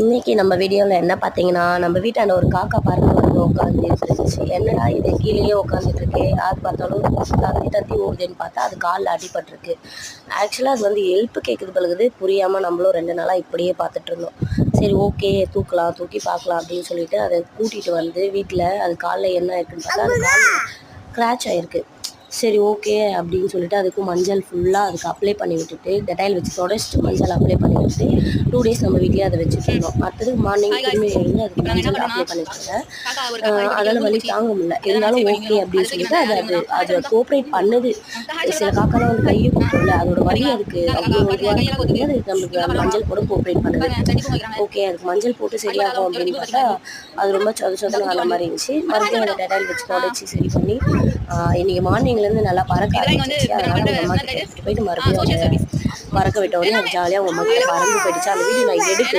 இன்னைக்கு நம்ம வீடியோவில் என்ன பார்த்தீங்கன்னா, நம்ம வீட்டாண்ட ஒரு காக்கா பறந்து வந்து உட்காந்துட்டு இருந்துச்சு. என்னடா இது கீழேயே உட்காந்துட்டு இருக்கு, யார் பார்த்தாலும் தத்தி தத்தி ஓடுதுன்னு பார்த்தா அது காலில் அடிபட்டிருக்கு. ஆக்சுவலாக அது வந்து ஹெல்ப் கேட்குது பழகுது, புரியாமல் நம்மளும் 2 நாளாக இப்படியே பார்த்துட்டு இருந்தோம். சரி ஓகே தூக்கலாம், தூக்கி பார்க்கலாம் அப்படின்னு சொல்லிட்டு அதை கூட்டிகிட்டு வந்து வீட்டில் அது காலில் என்ன இருக்குன்னு பார்த்தா அது காலில் ஸ்க்ராட்ச் ஆகிருக்கு. சரி ஓகே அப்படின்னு சொல்லிட்டு அதுக்கும் மஞ்சள் ஃபுல்லாக அதுக்கு அப்ளை பண்ணி விட்டுட்டு டெட்டாயில் வச்சு தொடச்சிட்டு மஞ்சள் அப்ளை பண்ணி விட்டுட்டு 2 டேஸ் நம்ம வீட்லேயே அதை வச்சுட்டு இருந்தோம். அடுத்தது மார்னிங் திரும்பி எழுந்து அதுக்கு மஞ்சள் அப்ளை பண்ணிட்டுருந்தேன். அதால் வலி தாங்க முடியல. இருந்தாலும் ஓகே அப்படின்னு சொல்லிட்டு அது கோஆப்ரேட் பண்ணுது. சில காக்காலாம் வந்து கையை கொடுத்துருல, அதோட வலி அதுக்கு அவ்வளோ இதுவாக இருக்கும்போது அது நம்மளுக்கு அந்த மஞ்சள் கூட கோஆப்ரேட் பண்ணுது. ஓகே அதுக்கு மஞ்சள் போட்டு சரியாகும் அப்படின்னு பார்த்தா அது ரொம்ப சொதன்னு ஆன மாதிரி இருந்துச்சு. மறுபடியும் அதை டெட்டாயில் வச்சு தொடச்சி சரி பண்ணி இன்றைக்கி மார்னிங்லேருந்து நல்லா பறக்க ஆரம்பிச்சிச்சு. அதனால் அவங்க அம்மா கிட்ட எடுத்துகிட்டு போயிட்டு மறுபடியும் அதை பறக்க விட்ட உடனே அது ஜாலியாக அவங்க அம்மா கிட்ட பறந்து போயிடுச்சு. அந்த வீடியோ நான் எடுக்கல.